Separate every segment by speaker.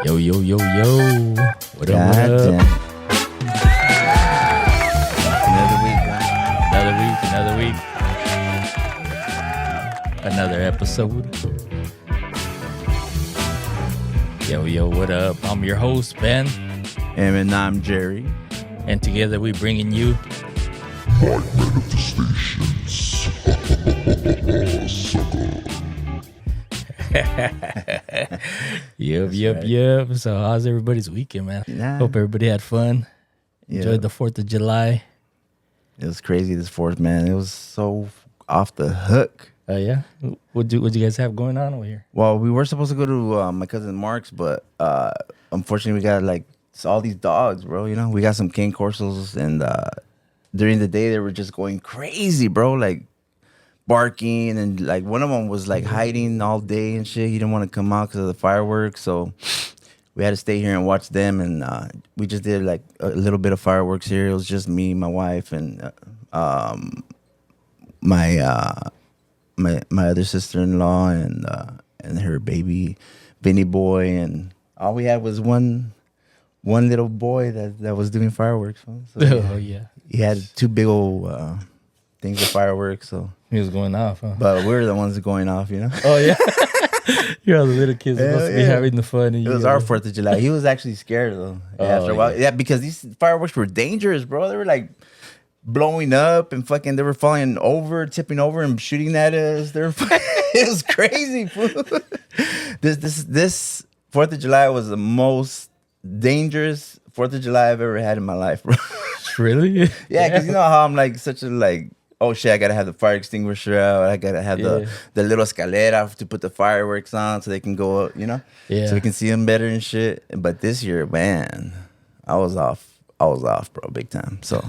Speaker 1: Yo, yo, yo, yo. What up, what
Speaker 2: God
Speaker 1: up?
Speaker 2: damn. Another week, huh?
Speaker 1: Another episode. Yo, yo, what up? I'm your host, Ben.
Speaker 2: And I'm Jerry.
Speaker 1: And together we bringing you
Speaker 3: My manifestations.
Speaker 1: Yep. So how's everybody's weekend, man?
Speaker 2: Nah.
Speaker 1: Hope everybody had fun. Enjoyed the 4th of July.
Speaker 2: It was crazy this 4th, man. It was so off the hook.
Speaker 1: Yeah? What you guys have going on over here?
Speaker 2: Well, we were supposed to go to my cousin Mark's, but unfortunately we got all these dogs, bro. You know, we got some cane corsos, and during the day they were just going crazy, bro. Like barking, and like one of them was like hiding all day and shit. He didn't want to come out because of the fireworks, so we had to stay here and watch them. And we just did like a little bit of fireworks here. It was just me, my wife, and my other sister-in-law and her baby Vinny boy, and all we had was one little boy that was doing fireworks. So
Speaker 1: Oh, yeah.
Speaker 2: he had two big old things of fireworks. So,
Speaker 1: He was going off, huh?
Speaker 2: but we were the ones going off, you know.
Speaker 1: Oh, yeah. You're all the little kids
Speaker 2: Hell
Speaker 1: supposed to be
Speaker 2: yeah.
Speaker 1: having the fun. And
Speaker 2: It was our 4th of July. He was actually scared though. After a while, yeah, because these fireworks were dangerous, bro. They were like blowing up and fucking. They were falling over, tipping over, and shooting at us. It was crazy, fool. This 4th of July was the most dangerous 4th of July I've ever had in my life, bro.
Speaker 1: Really?
Speaker 2: Yeah, because you know how I'm like such a like. Oh shit! I gotta have the fire extinguisher out. I gotta have the little escalera to put the fireworks on so they can go up, you know.
Speaker 1: Yeah.
Speaker 2: So we can see them better and shit. But this year, man, I was off, bro, big time. So,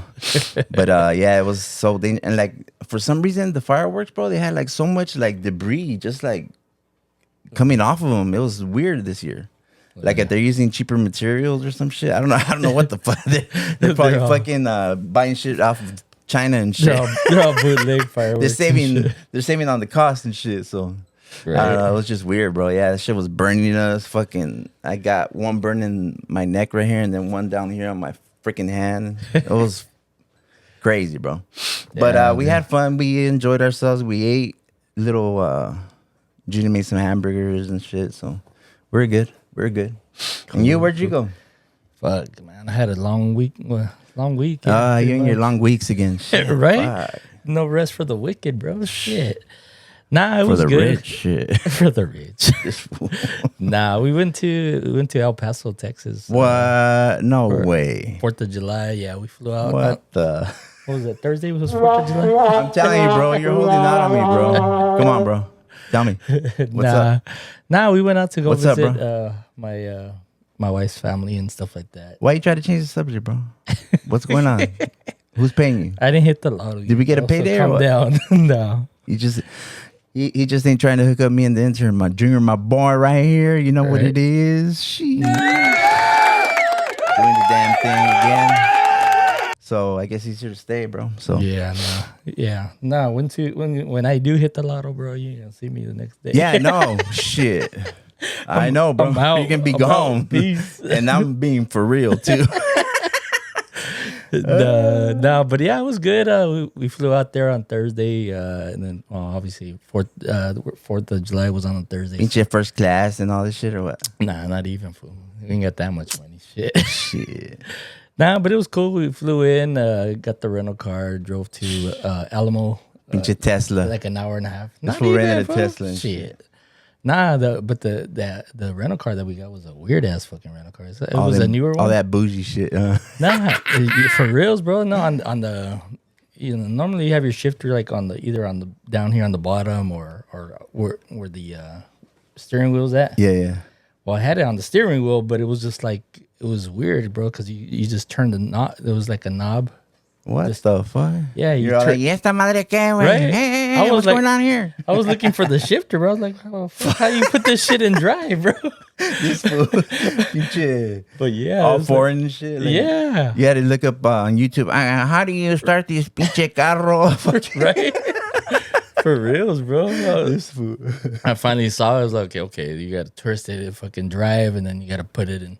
Speaker 2: but yeah, it was so dangerous. And like for some reason, the fireworks, bro, they had like so much like debris just like coming off of them. It was weird this year. Like if they're using cheaper materials or some shit. I don't know what the fuck. They're probably fucking buying shit off of China and shit.
Speaker 1: They're all bootleg fireworks.
Speaker 2: They're saving on the cost and shit. So
Speaker 1: Right.
Speaker 2: I don't know, it was just weird, bro. Yeah, that shit was burning us. Fucking, I got one burning my neck right here, and then one down here on my freaking hand. It was crazy, bro. But we had fun. We enjoyed ourselves. We ate little. Judy made some hamburgers and shit. So we're good. And you, where'd you go?
Speaker 1: Fuck, man. I had a long week. Long week.
Speaker 2: You and your long weeks again. Shit,
Speaker 1: Right?
Speaker 2: fuck.
Speaker 1: No rest for the wicked, bro. Shit. Nah, it
Speaker 2: For
Speaker 1: was
Speaker 2: the
Speaker 1: good.
Speaker 2: rich shit.
Speaker 1: For the rich.
Speaker 2: This fool.
Speaker 1: Nah, we went to El Paso, Texas.
Speaker 2: What? No way.
Speaker 1: 4th of July. Yeah, we flew out.
Speaker 2: What the?
Speaker 1: What was it? Thursday was 4th of July?
Speaker 2: I'm telling you, bro. You're holding out on me, bro. Come on, bro. Tell me. What's up?
Speaker 1: Nah, we went out to go
Speaker 2: What's up,
Speaker 1: visit
Speaker 2: bro?
Speaker 1: my wife's family and stuff like that.
Speaker 2: Why you try to change the subject, bro? What's going on? Who's paying you?
Speaker 1: I didn't hit the lottery.
Speaker 2: Did we get a
Speaker 1: bro,
Speaker 2: payday or
Speaker 1: calm
Speaker 2: what?
Speaker 1: down. No.
Speaker 2: You just he just ain't trying to hook up me and the intern, my junior, my boy right here. You know what
Speaker 1: Right.
Speaker 2: it is? She doing the damn thing again. So I guess he's here to stay, bro. So
Speaker 1: Yeah, no. When I do hit the lotto, bro, you gonna see me the next day.
Speaker 2: yeah, no shit. I know, bro.
Speaker 1: I'm out.
Speaker 2: You can be
Speaker 1: I'm
Speaker 2: gone.
Speaker 1: out. Peace.
Speaker 2: And I'm being for real too.
Speaker 1: No, but yeah, it was good. We flew out there on Thursday, and then obviously 4th of July was on a Thursday.
Speaker 2: Ain't you first class and all this shit or what?
Speaker 1: Nah, not even. Fool. We ain't got that much money. Shit.
Speaker 2: Shit.
Speaker 1: Nah, but it was cool. We flew in, got the rental car, drove to Alamo.
Speaker 2: Ain't you Tesla?
Speaker 1: Like an hour and a half.
Speaker 2: That's
Speaker 1: Not
Speaker 2: what
Speaker 1: even,
Speaker 2: rented a
Speaker 1: fool.
Speaker 2: Tesla and
Speaker 1: Shit. Nah, the rental car that we got was a weird ass fucking rental car. It
Speaker 2: All
Speaker 1: was a
Speaker 2: them-
Speaker 1: newer one.
Speaker 2: All that bougie shit.
Speaker 1: Nah, for reals, bro. No, on the normally you have your shifter like either on the down here on the bottom or where the steering wheel's at.
Speaker 2: Yeah.
Speaker 1: Well, I had it on the steering wheel, but it was just like it was weird, bro, because you just turned the knob. There was like a knob.
Speaker 2: What the fuck?
Speaker 1: Yeah,
Speaker 2: You're all like, ¿y esta madre qué, güey?
Speaker 1: Right?
Speaker 2: Hey,
Speaker 1: I was
Speaker 2: what's
Speaker 1: like-
Speaker 2: going on here?
Speaker 1: I was looking for the shifter, bro. I was like, oh, fuck, how you put this shit in drive, bro?
Speaker 2: This fool. Pinche
Speaker 1: But yeah,
Speaker 2: all
Speaker 1: it was
Speaker 2: foreign and shit.
Speaker 1: like, yeah,
Speaker 2: You had to look up on YouTube. How do you start this pinche carro?
Speaker 1: right. For reals, bro.
Speaker 2: This fool.
Speaker 1: I finally saw it. I was like, okay, you got to twist it and fucking drive, and then you got to put it in,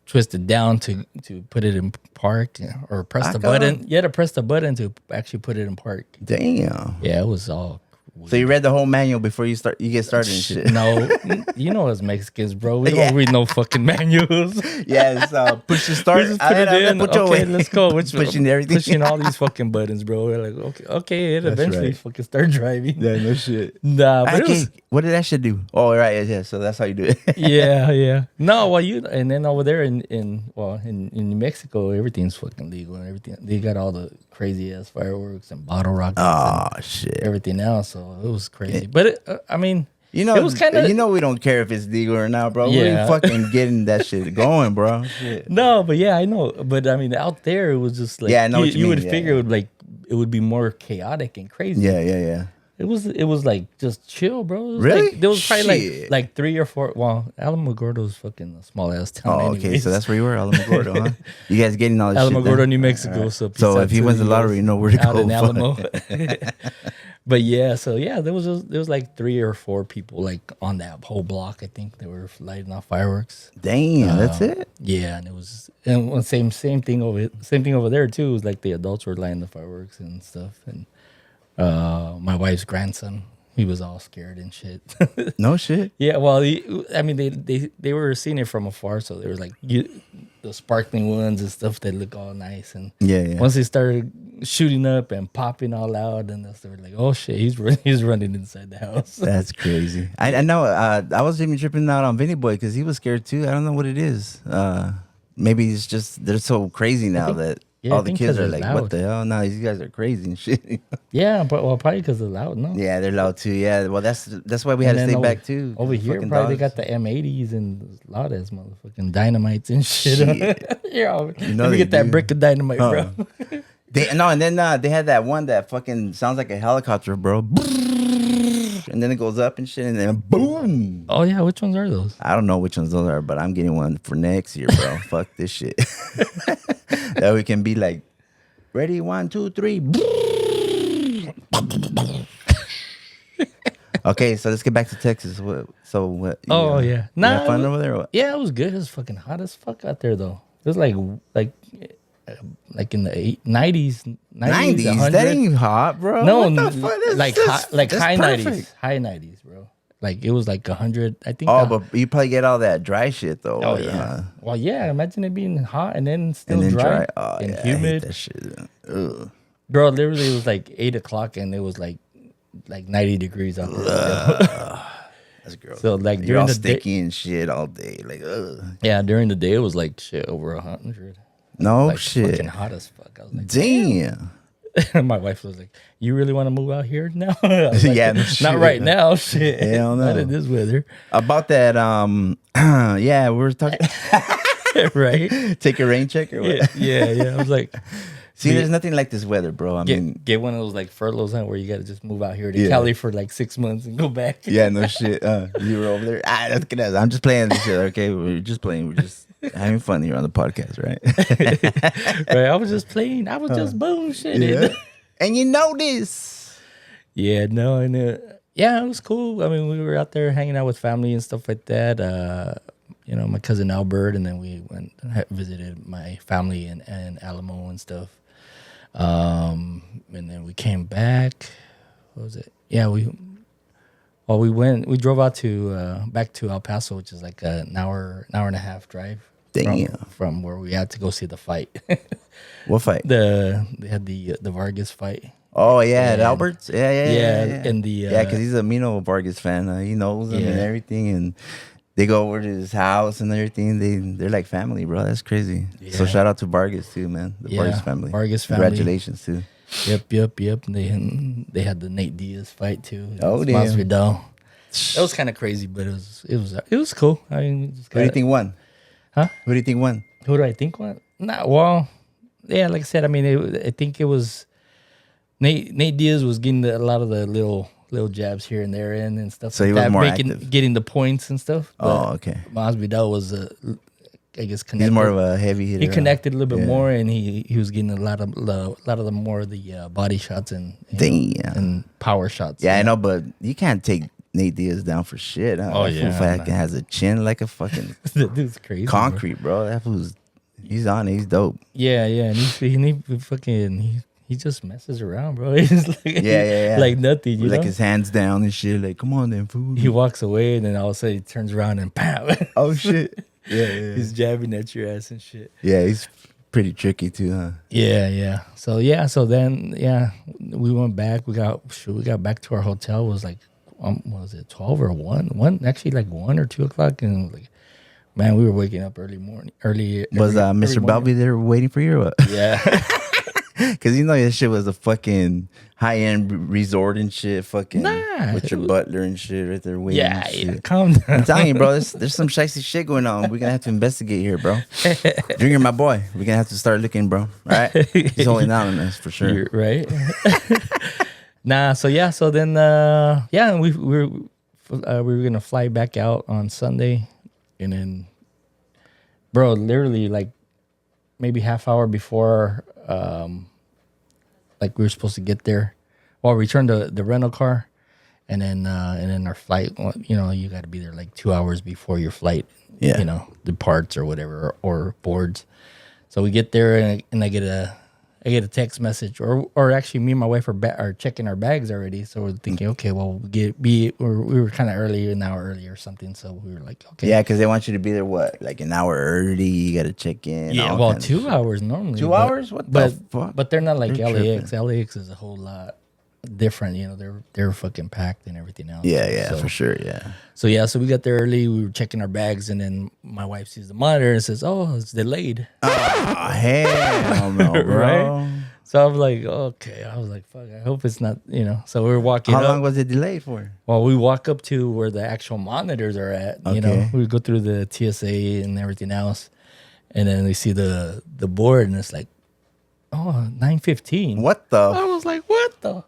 Speaker 1: twist it down to put it in park, or press the button. You had to press the button to actually put it in park.
Speaker 2: Damn.
Speaker 1: Yeah, it was all.
Speaker 2: So you read the whole manual before you get started and shit.
Speaker 1: No, you know us Mexicans, bro. We don't read no fucking manuals.
Speaker 2: Yeah, it's push the start.
Speaker 1: We just put it in. Okay, let's go.
Speaker 2: Pushing everything.
Speaker 1: Pushing all these fucking buttons, bro. We're like, okay. It eventually fucking start driving.
Speaker 2: Yeah, no shit.
Speaker 1: Nah, but
Speaker 2: what did that shit do? Oh, right. Yeah, so that's how you do it.
Speaker 1: yeah. No, well, and then over there in New Mexico, everything's fucking legal and everything. They got all the crazy ass fireworks and bottle rockets.
Speaker 2: Oh,
Speaker 1: and
Speaker 2: shit.
Speaker 1: Everything else. So it was crazy. But I mean,
Speaker 2: it was kind of. We don't care if it's legal or not, bro.
Speaker 1: Yeah.
Speaker 2: We fucking getting that shit going, bro. Shit.
Speaker 1: No, but yeah, I know. But I mean, out there, it was just like,
Speaker 2: I know what
Speaker 1: you would
Speaker 2: mean.
Speaker 1: figure it would be more chaotic and crazy.
Speaker 2: Yeah.
Speaker 1: It was like just chill, bro. It was
Speaker 2: Really?
Speaker 1: Like, there was probably
Speaker 2: Shit.
Speaker 1: like 3 or 4. Well, Alamogordo's fucking a small ass town.
Speaker 2: Oh, okay.
Speaker 1: anyways.
Speaker 2: So that's where you were, Alamogordo, huh? You guys getting all this shit
Speaker 1: Alamogordo,
Speaker 2: done?
Speaker 1: New Mexico.
Speaker 2: Right.
Speaker 1: So, peace
Speaker 2: So
Speaker 1: out
Speaker 2: if he
Speaker 1: to
Speaker 2: wins the
Speaker 1: you
Speaker 2: lottery,
Speaker 1: guys
Speaker 2: you know where to
Speaker 1: out
Speaker 2: go.
Speaker 1: in
Speaker 2: Fuck.
Speaker 1: Alamo. But yeah, so yeah, there was like 3 or 4 people like on that whole block. I think they were lighting off fireworks.
Speaker 2: Damn, that's it.
Speaker 1: Yeah, and it was same thing over there too. It was like the adults were lighting the fireworks and stuff, and my wife's grandson, he was all scared and shit.
Speaker 2: No shit.
Speaker 1: Yeah, well, they were seeing it from afar, so there was like the sparkling ones and stuff that look all nice, and
Speaker 2: Yeah.
Speaker 1: once they started shooting up and popping all loud, and they were like, "Oh shit, he's running inside the house."
Speaker 2: That's crazy. I know. I was even tripping out on Vinny Boy because he was scared too. I don't know what it is. Maybe it's just they're so crazy now that
Speaker 1: I
Speaker 2: all the
Speaker 1: think
Speaker 2: kids
Speaker 1: 'cause
Speaker 2: are
Speaker 1: they're
Speaker 2: like,
Speaker 1: loud.
Speaker 2: "What the hell?" No, these guys are crazy and shit.
Speaker 1: Yeah, but probably because they're loud, no?
Speaker 2: Yeah, they're loud too. Yeah, well, that's why we had
Speaker 1: And
Speaker 2: to
Speaker 1: then
Speaker 2: stay back too.
Speaker 1: Over here,
Speaker 2: Fucking
Speaker 1: probably they
Speaker 2: dogs.
Speaker 1: got the M80s and loud ass motherfucking dynamites and shit. Yeah,
Speaker 2: You know
Speaker 1: let me
Speaker 2: they
Speaker 1: get that
Speaker 2: do.
Speaker 1: brick of dynamite, bro.
Speaker 2: And then they had that one that fucking sounds like a helicopter, bro. And then it goes up and shit, and then boom.
Speaker 1: Oh yeah, which ones are those?
Speaker 2: I don't know which ones those are, but I'm getting one for next year, bro. Fuck this shit. That we can be like, ready, 1, 2, 3. Okay, so let's get back to Texas. What?
Speaker 1: Oh yeah,
Speaker 2: you had fun over there? Or what?
Speaker 1: Yeah, it was good. It was fucking hot as fuck out there though. It was like in the 90s,
Speaker 2: 90s. That ain't hot, bro.
Speaker 1: No,
Speaker 2: What the fuck? That's
Speaker 1: high
Speaker 2: perfect.
Speaker 1: 90s, bro. Like it was like 100. I think.
Speaker 2: Oh, but you probably get all that dry shit though.
Speaker 1: Oh yeah. Well, yeah. Imagine it being hot and then still
Speaker 2: And then
Speaker 1: dry,
Speaker 2: Oh,
Speaker 1: and
Speaker 2: yeah, I hate
Speaker 1: humid.
Speaker 2: that shit. Ugh.
Speaker 1: Bro, literally, it was like 8 o'clock and it was like 90 degrees out there.
Speaker 2: That's gross.
Speaker 1: So like
Speaker 2: You're
Speaker 1: during
Speaker 2: all
Speaker 1: the day,
Speaker 2: sticky and shit all day. Like, ugh.
Speaker 1: yeah, during the day it was like shit over 100.
Speaker 2: No
Speaker 1: Like
Speaker 2: shit.
Speaker 1: fucking hot as fuck. I was like,
Speaker 2: Damn.
Speaker 1: my wife was like, "You really want to move out here now?" I was like,
Speaker 2: Yeah, no shit.
Speaker 1: not right now. Shit,
Speaker 2: Hell no.
Speaker 1: not in this weather,
Speaker 2: About that, yeah, we were talking.
Speaker 1: right?
Speaker 2: Take a rain check or what?
Speaker 1: Yeah. I was like,
Speaker 2: See, there's nothing like this weather, bro. I mean,
Speaker 1: get one of those like furloughs where you got to just move out here to
Speaker 2: Yeah.
Speaker 1: Cali for like 6 months and go back.
Speaker 2: yeah, no shit. You were over there. Look at us. I'm just playing this shit. Okay, we're just playing. We're just having fun here on the podcast, right?
Speaker 1: Right? I was just playing. I was just bullshitting.
Speaker 2: Yeah. And you know this.
Speaker 1: Yeah, no, and yeah, it was cool. I mean, we were out there hanging out with family and stuff like that. My cousin Albert, and then we went and visited my family in Alamo and stuff. And then we came back. What was it? Yeah, we drove out to back to El Paso, which is like an hour and a half drive.
Speaker 2: Damn.
Speaker 1: From where we had to go see the fight.
Speaker 2: What fight?
Speaker 1: They had the Vargas fight.
Speaker 2: Oh yeah, at
Speaker 1: And-
Speaker 2: Albert's. Yeah.
Speaker 1: and the
Speaker 2: Yeah, because he's a Mino Vargas fan. He knows him and
Speaker 1: Yeah.
Speaker 2: everything, and they go over to his house and everything. They're like family, bro. That's crazy. So
Speaker 1: Yeah.
Speaker 2: shout out to Vargas too, man. The
Speaker 1: Yeah,
Speaker 2: Vargas family.
Speaker 1: Vargas family.
Speaker 2: Congratulations too.
Speaker 1: Yep. And they had the Nate Diaz fight too.
Speaker 2: Oh,
Speaker 1: It's Masvidal.
Speaker 2: damn.
Speaker 1: That was kind of crazy, but it was cool. I mean,
Speaker 2: Who do you think won?
Speaker 1: Huh?
Speaker 2: Who do you think won?
Speaker 1: Who do I think won? Nah, well, yeah, like I said, I mean, I think it was Nate Diaz was getting a lot of the little jabs here and there and stuff.
Speaker 2: So he
Speaker 1: like
Speaker 2: was
Speaker 1: that,
Speaker 2: more active.
Speaker 1: getting the points and stuff.
Speaker 2: Oh, okay.
Speaker 1: Masvidal was I guess connected.
Speaker 2: He's more of a heavy hitter.
Speaker 1: He connected a little bit
Speaker 2: Yeah.
Speaker 1: more, and he was getting a lot of the more of the body shots and
Speaker 2: Damn.
Speaker 1: and power shots.
Speaker 2: Yeah, I know, but you can't take Nate Diaz down for shit. Huh?
Speaker 1: Oh,
Speaker 2: That
Speaker 1: yeah,
Speaker 2: fool fucking has a chin like a fucking
Speaker 1: That dude's crazy.
Speaker 2: concrete, bro. That fool's he's on it. He's dope.
Speaker 1: Yeah, and he just messes around, bro. He's like,
Speaker 2: Yeah.
Speaker 1: like nothing. You
Speaker 2: With, like
Speaker 1: know?
Speaker 2: his hands down and shit. Like, come on, then, fool.
Speaker 1: He walks away, and then all of a sudden he turns around and bam.
Speaker 2: Oh shit. Yeah.
Speaker 1: He's jabbing at your ass and shit.
Speaker 2: Yeah, he's pretty tricky too, huh?
Speaker 1: Yeah. So then we went back. We got back to our hotel. It was like what was it 12 or 1 actually like 1 or 2 o'clock, and like, man, we were waking up early.
Speaker 2: Was Mr. Balby there waiting for you or what?
Speaker 1: Yeah.
Speaker 2: Because you know this shit was a fucking high-end resort and shit, fucking
Speaker 1: Nah,
Speaker 2: with your butler and shit right there waiting.
Speaker 1: Yeah,
Speaker 2: and
Speaker 1: yeah.
Speaker 2: shit.
Speaker 1: Calm down.
Speaker 2: I'm telling you, bro, there's some shicey shit going on. We're gonna have to investigate here, bro. Junior, my boy, we're gonna have to start looking, bro. All right, he's holding out on us for sure.
Speaker 1: You're right. Nah. So then we were gonna fly back out on Sunday, and then, bro, literally like maybe half hour before, like we were supposed to get there. Well, we returned the rental car, and then our flight. Well, you know, you got to be there like 2 hours before your flight.
Speaker 2: Yeah.
Speaker 1: You know, departs or whatever or boards. So we get there, and I get a text message, or actually me and my wife are checking our bags already. So we're thinking, okay, well, we were kind of early, an hour early or something. So we were like, okay,
Speaker 2: Yeah, because they want you to be there. What, like an hour early? You got to check in.
Speaker 1: yeah,
Speaker 2: all
Speaker 1: well,
Speaker 2: kinds of
Speaker 1: 2
Speaker 2: shit.
Speaker 1: hours normally.
Speaker 2: 2
Speaker 1: but-
Speaker 2: hours? What the fuck?
Speaker 1: But they're not like
Speaker 2: You're
Speaker 1: LAX.
Speaker 2: tripping.
Speaker 1: LAX is a whole lot different. You know, they're fucking packed and everything else.
Speaker 2: Yeah,
Speaker 1: So,
Speaker 2: for sure. Yeah.
Speaker 1: so we got there early. We were checking our bags, and then my wife sees the monitor and says, "Oh, it's delayed."
Speaker 2: Oh hell no, bro.
Speaker 1: Right? So I was like, okay. I was like, fuck. I hope it's not. You know. So we were walking.
Speaker 2: How
Speaker 1: up.
Speaker 2: long was it delayed for?
Speaker 1: Well, we walk up to where the actual monitors are at. You know,
Speaker 2: Okay.
Speaker 1: we go through the TSA and everything else, and then we see the board, and it's like, oh, 9:15.
Speaker 2: What
Speaker 1: I
Speaker 2: the?
Speaker 1: was like, what the?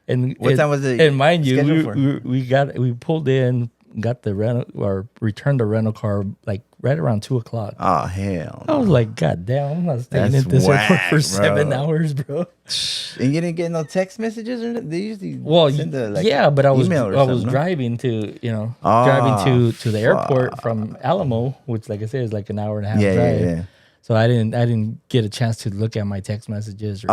Speaker 1: And
Speaker 2: What time was it
Speaker 1: And mind you,
Speaker 2: scheduled for?
Speaker 1: we pulled in, got the rental or returned the rental car like right around 2:00.
Speaker 2: Oh hell.
Speaker 1: I was like, God damn, I'm not staying
Speaker 2: That's
Speaker 1: at this airport
Speaker 2: whack,
Speaker 1: for 7
Speaker 2: bro.
Speaker 1: hours, bro.
Speaker 2: And you didn't get no text messages or they usually
Speaker 1: Well,
Speaker 2: send a,
Speaker 1: yeah, but I was
Speaker 2: email or
Speaker 1: I was
Speaker 2: something, no?
Speaker 1: driving to driving
Speaker 2: Ah,
Speaker 1: to the airport from Alamo, which, like I said, is like an hour and a half
Speaker 2: Yeah,
Speaker 1: drive.
Speaker 2: yeah.
Speaker 1: So I didn't get a chance to look at my text messages or emails or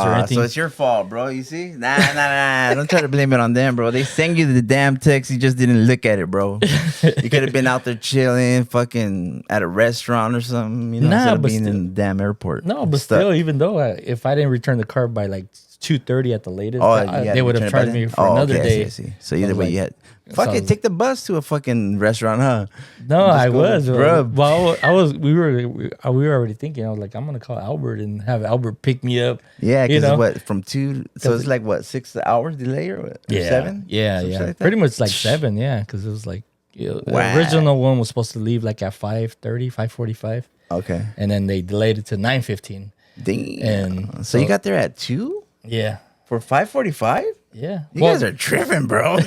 Speaker 2: Ah,
Speaker 1: anything.
Speaker 2: so it's your fault, bro. You see? Nah. Don't try to blame it on them, bro. They send you the damn text. You just didn't look at it, bro. You could have been out there chilling, fucking at a restaurant or something, you know,
Speaker 1: Nah,
Speaker 2: instead of
Speaker 1: but
Speaker 2: being
Speaker 1: still-
Speaker 2: in the damn airport.
Speaker 1: No, but
Speaker 2: Stuck.
Speaker 1: still, even though if I didn't return the car by like 2:30 at the latest,
Speaker 2: Oh, you had
Speaker 1: they
Speaker 2: to
Speaker 1: would have
Speaker 2: return it by
Speaker 1: charged me
Speaker 2: then?
Speaker 1: for another
Speaker 2: okay,
Speaker 1: day.
Speaker 2: I see. So either
Speaker 1: I was
Speaker 2: way,
Speaker 1: like-
Speaker 2: you had fuck
Speaker 1: so-
Speaker 2: it, take the bus to a fucking restaurant, huh?
Speaker 1: No,
Speaker 2: Just
Speaker 1: I
Speaker 2: go
Speaker 1: was,
Speaker 2: to
Speaker 1: bro.
Speaker 2: Grub.
Speaker 1: Well, we were already thinking. I was like, I'm gonna call Albert and have Albert pick me up.
Speaker 2: Yeah,
Speaker 1: you
Speaker 2: because
Speaker 1: know?
Speaker 2: what from 2, so it's like what 6 hours delay or what? Or 7?
Speaker 1: Yeah,
Speaker 2: Some
Speaker 1: yeah.
Speaker 2: shit like that?
Speaker 1: Pretty much like 7, yeah, because it was like the
Speaker 2: Wow.
Speaker 1: original one was supposed to leave like at 5:30, 5:45,
Speaker 2: Okay,
Speaker 1: and then they delayed it to 9:15.
Speaker 2: damn.
Speaker 1: And
Speaker 2: so you got there at 2
Speaker 1: Yeah,
Speaker 2: for 5:45?
Speaker 1: yeah.
Speaker 2: You guys are tripping, bro.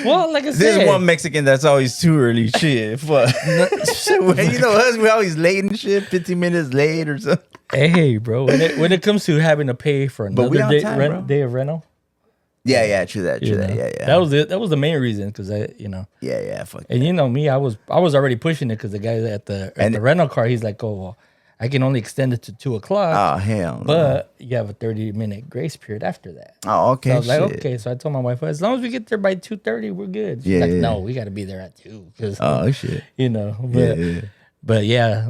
Speaker 1: well, like I said,
Speaker 2: There's one Mexican that's always too early. Shit, fuck. You know us, we always late and shit, 15 minutes late or something.
Speaker 1: Hey, bro, when it comes to having to pay for
Speaker 2: But we
Speaker 1: another
Speaker 2: on time, bro.
Speaker 1: day of rental,
Speaker 2: Yeah, true that,
Speaker 1: you
Speaker 2: true that.
Speaker 1: know,
Speaker 2: Yeah.
Speaker 1: that was it. That was the main reason because
Speaker 2: Yeah, fuck.
Speaker 1: and you know me, I was already pushing it because the guy at the rental car, he's like, oh, well, I can only extend it to 2:00.
Speaker 2: Oh hell. No.
Speaker 1: But you have a 30-minute grace period after that.
Speaker 2: Oh okay.
Speaker 1: So I was like,
Speaker 2: shit.
Speaker 1: okay. So I told my wife, as long as we get there by 2:30, we're good. She's
Speaker 2: Yeah,
Speaker 1: like,
Speaker 2: yeah.
Speaker 1: no, we got to be there at 2. Cause,
Speaker 2: Oh shit.
Speaker 1: you know,
Speaker 2: Yeah.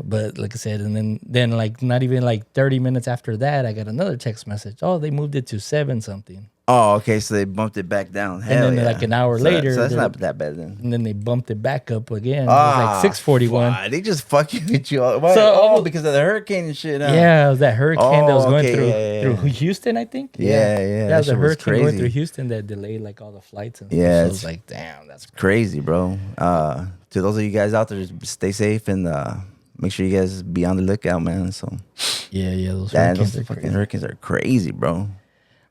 Speaker 1: but like I said, and then like not even like 30 minutes after that, I got another text message. Oh, they moved it to 7 something.
Speaker 2: Oh okay. So they bumped it back down. Hell
Speaker 1: then,
Speaker 2: yeah.
Speaker 1: like, an hour
Speaker 2: So
Speaker 1: later,
Speaker 2: so that's
Speaker 1: they're-
Speaker 2: not that bad then.
Speaker 1: And then they bumped it back up again. It was like 6:41.
Speaker 2: fuck, they just fucking with you all. Why?
Speaker 1: So-
Speaker 2: because of the hurricane and shit. Huh?
Speaker 1: Yeah, it was that hurricane that was
Speaker 2: Oh,
Speaker 1: going
Speaker 2: okay,
Speaker 1: through
Speaker 2: yeah, yeah.
Speaker 1: through Houston, I think.
Speaker 2: Yeah.
Speaker 1: That
Speaker 2: That
Speaker 1: was a
Speaker 2: shit was
Speaker 1: hurricane going
Speaker 2: crazy.
Speaker 1: through Houston that delayed like all the flights and stuff.
Speaker 2: Yeah,
Speaker 1: So I
Speaker 2: it's
Speaker 1: was like, damn, that's
Speaker 2: Crazy, bro. To those of you guys out there, just stay safe and make sure you guys be on the lookout, man. So
Speaker 1: yeah. Those
Speaker 2: yeah,
Speaker 1: hurricanes
Speaker 2: those
Speaker 1: are
Speaker 2: fucking
Speaker 1: crazy.
Speaker 2: hurricanes are crazy, bro.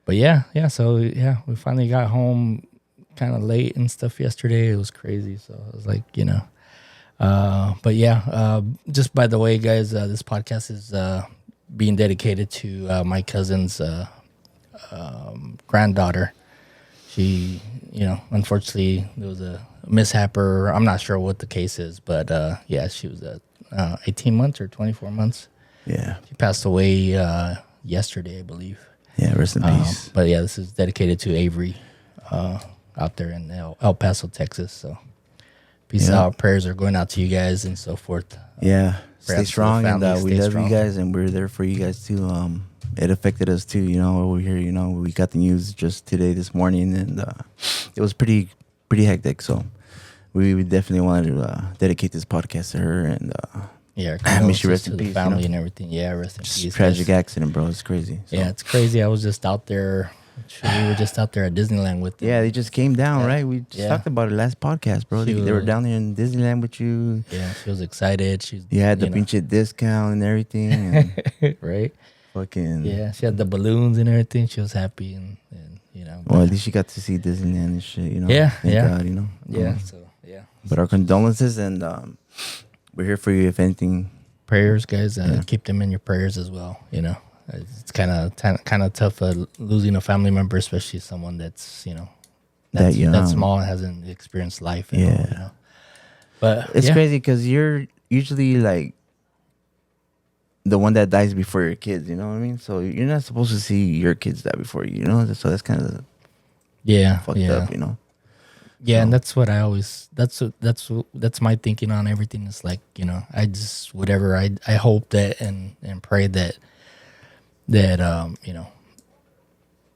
Speaker 1: But yeah. So yeah, we finally got home kind of late and stuff yesterday. It was crazy. So I was like, But yeah, just by the way, guys, this podcast is being dedicated to my cousin's granddaughter. She, unfortunately, there was a mishap, or I'm not sure what the case is, but yeah, she was 18 months or 24 months.
Speaker 2: Yeah.
Speaker 1: She passed away yesterday, I believe.
Speaker 2: Yeah, rest in peace.
Speaker 1: But yeah, this is dedicated to Avery out there in El Paso, Texas. So peace out. Prayers are going out to you guys and so forth.
Speaker 2: Yeah. Stay
Speaker 1: Perhaps to the
Speaker 2: strong, and
Speaker 1: family,
Speaker 2: we
Speaker 1: stay
Speaker 2: love
Speaker 1: strong.
Speaker 2: you guys, and we're there for you guys too. It affected us too, we're here, we got the news just today, this morning, and it was pretty hectic. So we definitely wanted to dedicate this podcast to her, and
Speaker 1: Yeah,
Speaker 2: I mean, she
Speaker 1: condolences
Speaker 2: rest
Speaker 1: to
Speaker 2: in
Speaker 1: the
Speaker 2: peace,
Speaker 1: family and everything. Yeah, rest in
Speaker 2: just
Speaker 1: peace.
Speaker 2: tragic
Speaker 1: guys.
Speaker 2: accident, bro. It's crazy. So.
Speaker 1: Yeah, it's crazy. I was just out there. We were just out there at Disneyland with them.
Speaker 2: Yeah, they just came down,
Speaker 1: Yeah.
Speaker 2: right? We just talked about it last podcast, bro.
Speaker 1: She
Speaker 2: They were
Speaker 1: was-
Speaker 2: down there in Disneyland with you.
Speaker 1: Yeah, she was excited. She's
Speaker 2: You had the pinche discount and everything, and
Speaker 1: right.
Speaker 2: fucking
Speaker 1: Yeah, she had the balloons and everything. She was happy and
Speaker 2: Well, at least you got to see Disneyland and shit,
Speaker 1: Yeah,
Speaker 2: Thank
Speaker 1: yeah.
Speaker 2: God,
Speaker 1: yeah. So yeah,
Speaker 2: But our condolences, and we're here for you if anything.
Speaker 1: prayers, guys. Keep them in your prayers as well. It's kind of tough losing a family member, especially someone that's
Speaker 2: That young.
Speaker 1: that small and hasn't experienced life.
Speaker 2: Yeah.
Speaker 1: But
Speaker 2: It's crazy because you're usually like the one that dies before your kids. You know what I mean? So you're not supposed to see your kids die before you. So that's kind of
Speaker 1: Yeah,
Speaker 2: fucked
Speaker 1: yeah.
Speaker 2: up.
Speaker 1: Yeah, and that's what I always. That's my thinking on everything. It's like I just whatever I hope that and pray that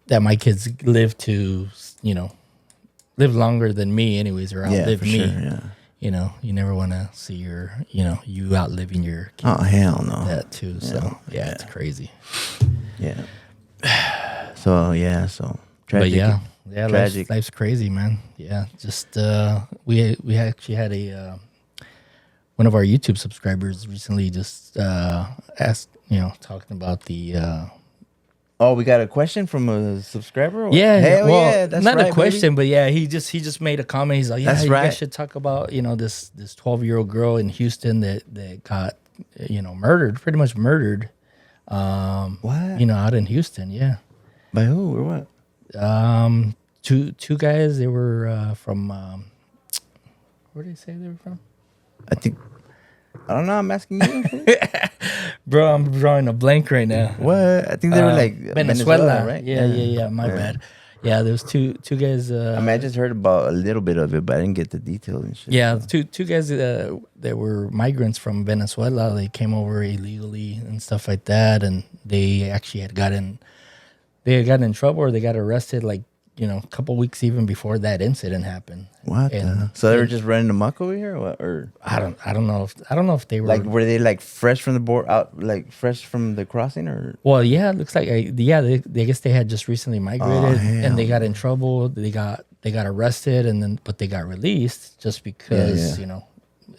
Speaker 1: that my kids live to live longer than me, anyways, or outlive
Speaker 2: for
Speaker 1: me.
Speaker 2: sure. Yeah.
Speaker 1: You never want to see you outliving your kids.
Speaker 2: Oh hell no.
Speaker 1: That too. So yeah, it's crazy.
Speaker 2: Yeah. So
Speaker 1: But
Speaker 2: tragic.
Speaker 1: yeah,
Speaker 2: Tragic.
Speaker 1: life's crazy, man. Yeah, just we actually had a one of our YouTube subscribers recently just asked, talking about the
Speaker 2: Oh, we got a question from a subscriber.
Speaker 1: yeah,
Speaker 2: Hell
Speaker 1: well,
Speaker 2: yeah, that's
Speaker 1: not
Speaker 2: right,
Speaker 1: a question,
Speaker 2: baby.
Speaker 1: but yeah, he just made a comment. He's like, yeah,
Speaker 2: That's
Speaker 1: you
Speaker 2: right.
Speaker 1: guys should talk about this 12-year-old girl in Houston that got murdered, pretty much murdered.
Speaker 2: What?
Speaker 1: Out in Houston, yeah.
Speaker 2: By who or what?
Speaker 1: Two guys. They were from where did they say they were from?
Speaker 2: I think. I don't know. I'm asking you.
Speaker 1: Bro, I'm drawing a blank right now.
Speaker 2: What? I think they were like
Speaker 1: Venezuela,
Speaker 2: right?
Speaker 1: Yeah. My bad. Yeah, there was two guys.
Speaker 2: I mean, I just heard about a little bit of it, but I didn't get the details and shit.
Speaker 1: Yeah, two guys that were migrants from Venezuela. They came over illegally and stuff like that, and they actually had gotten in trouble or they got arrested like a couple weeks even before that incident happened.
Speaker 2: What? So they were just running amok over here, or what? Or
Speaker 1: I don't know if they were
Speaker 2: like were they like fresh from the board out, like fresh from the crossing, or
Speaker 1: Well, yeah, it looks like they guess they had just recently migrated and they got in trouble. They got arrested but they got released just because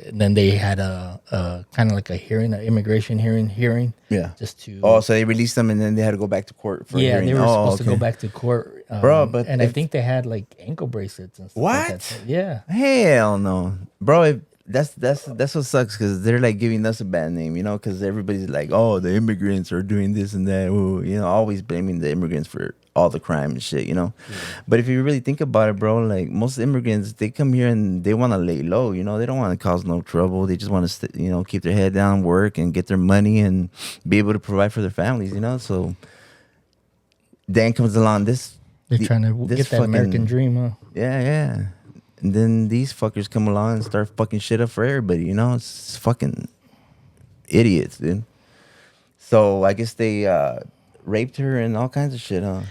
Speaker 1: and then they had a kind of like a hearing, an immigration hearing.
Speaker 2: Yeah.
Speaker 1: Just to
Speaker 2: so they released them and then they had to go back to court for a hearing.
Speaker 1: they were supposed to go back to court,
Speaker 2: Bro, but
Speaker 1: I think they had like ankle bracelets and stuff.
Speaker 2: What?
Speaker 1: Like that. Yeah.
Speaker 2: Hell no, bro. That's what sucks because they're like giving us a bad name, because everybody's like, oh, the immigrants are doing this and that, always blaming the immigrants for all the crime and shit,
Speaker 1: Yeah.
Speaker 2: But if you really think about it, bro, like most immigrants, they come here and they want to lay low, they don't want to cause no trouble. They just want to, keep their head down, work, and get their money and be able to provide for their families, So then comes along this.
Speaker 1: They're trying to get that American dream, huh?
Speaker 2: Yeah. And then these fuckers come along and start fucking shit up for everybody, It's fucking idiots, dude. So I guess they raped her and all kinds of shit, huh?